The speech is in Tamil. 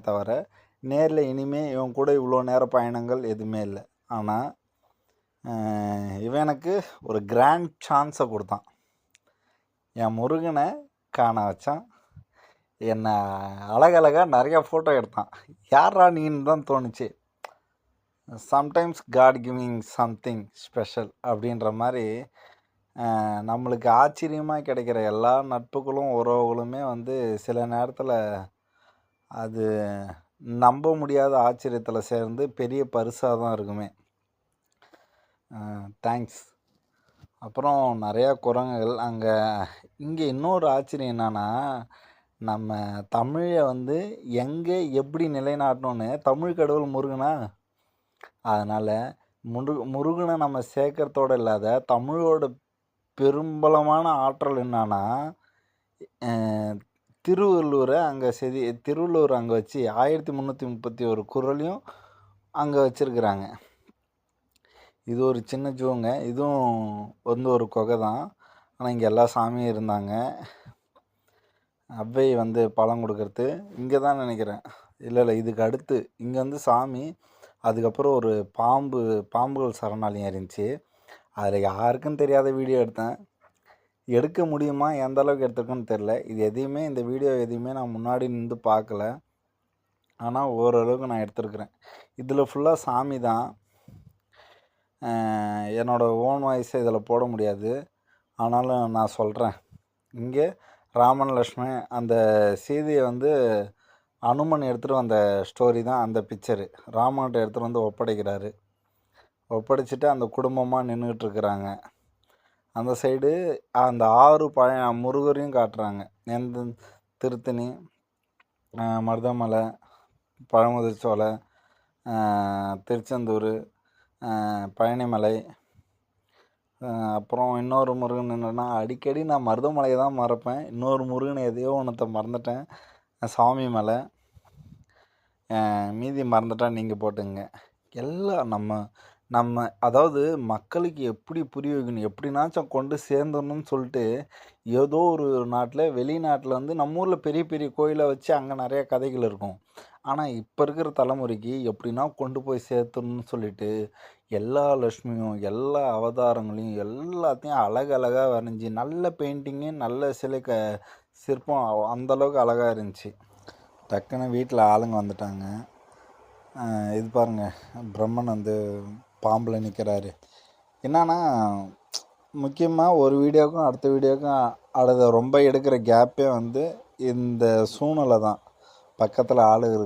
தவிர நேரில் இனிமேல் இவன் கூட இவ்வளோ நேர பயணங்கள் எதுவுமே இல்லை. ஆனால் இவன் எனக்கு ஒரு கிராண்ட் சான்ஸை கொடுத்தான். என் முருகனை காண வச்சான். என்னை அழகழகாக நிறையா ஃபோட்டோ எடுத்தான். யாரா நீன்னு தான் தோணுச்சு. Sometimes god giving something special அப்படின்ற மாதிரி நம்மளுக்கு ஆச்சரியமாக கிடைக்கிற எல்லா நட்புகளும் உறவுகளுமே சில நேரத்தில் அது நம்ப முடியாத ஆச்சரியத்தில் சேர்ந்து பெரிய பரிசாக தான் இருக்குமே. தேங்க்ஸ். அப்புறம் நிறையா குரங்குகள் இங்கே இன்னொரு ஆச்சரியம் என்னன்னா, நம்ம தமிழை எங்கே எப்படி நிலைநாட்டணும்னு தமிழ் கடவுள் முருகனா. அதனால் முருகனை நம்ம சேர்க்கறதோடு இல்லாத தமிழோட பெரும்பலமான ஆற்றல் என்னன்னா, திருவள்ளுவர் அங்கே வச்சு 1331 குறளையும் அங்கே வச்சுருக்குறாங்க. இது ஒரு சின்ன ஜூங்க. இதுவும் ஒரு குகை தான். ஆனால் இங்கே எல்லா சாமியும் இருந்தாங்க. அவ்வை பழம் கொடுக்கறது இங்கே தான் நினைக்கிறேன். இல்லை இதுக்கு அடுத்து இங்கே சாமி. அதுக்கப்புறம் ஒரு பாம்புகள் சரணாலயம் இருந்துச்சு. அதில் யாருக்கும் தெரியாத வீடியோ எடுத்தேன். எடுக்க முடியுமா, எந்த அளவுக்கு எடுத்துருக்கேன்னு தெரில. இந்த வீடியோ எதையுமே நான் முன்னாடி நின்று பார்க்கல. ஆனால் ஓரளவுக்கு நான் எடுத்துருக்குறேன். இதில் ஃபுல்லாக சாமி தான். என்னோடய ஓன் வாய்ஸை இதில் போட முடியாது. ஆனாலும் நான் சொல்கிறேன். இங்கே ராமன் லக்ஷ்மண் அந்த சீதையை அனுமன் எடுத்துகிட்டு வந்த ஸ்டோரி தான் அந்த பிக்சரு. ராமன்கிட்ட எடுத்துகிட்டு ஒப்படைக்கிறாரு. ஒப்படைச்சிட்டு அந்த குடும்பமாக நின்றுட்டுருக்குறாங்க. அந்த சைடு அந்த 6 முருகரையும் காட்டுறாங்க. திருத்தணி, மருதமலை, பழமுதிர்ச்சோலை, திருச்செந்தூர், பழனிமலை. அப்புறம் இன்னொரு முருகன் என்னென்னா, அடிக்கடி நான் மருதமலையை தான் மறப்பேன். இன்னொரு முருகனை எதையோ ஒன்றத்தை மறந்துட்டேன். சாமி மலை. மீதி மறந்துட்டா நீங்கள் போட்டுங்க. எல்லாம் நம்ம அதாவது மக்களுக்கு எப்படி புரிய வைக்கணும், எப்படினாச்சும் கொண்டு சேர்ந்துடணும்னு சொல்லிட்டு ஏதோ ஒரு நாட்டில் வெளிநாட்டில் நம்ம ஊரில் பெரிய பெரிய கோயிலை வச்சு அங்கே நிறையா கதைகள் இருக்கும். ஆனால் இப்போ இருக்கிற தலைமுறைக்கு எப்படின்னா கொண்டு போய் சேர்த்துடணும்னு சொல்லிட்டு எல்லா லட்சுமியும் எல்லா அவதாரங்களையும் எல்லாத்தையும் அழகழகாக வரைஞ்சி நல்ல பெயிண்டிங்கு நல்ல சிலை சிற்பம் அந்தளவுக்கு அழகாக இருந்துச்சு. டக்குன்னு வீட்டில் ஆளுங்க வந்துட்டாங்க. இது பாருங்கள், பிரம்மன் பாம்பில் நிற்கிறாரு. என்னன்னா முக்கியமாக ஒரு வீடியோவுக்கும் அடுத்த வீடியோவுக்கும் அதை ரொம்ப எடுக்கிற கேப்பே இந்த சூழ்நிலை தான். பக்கத்தில் ஆளு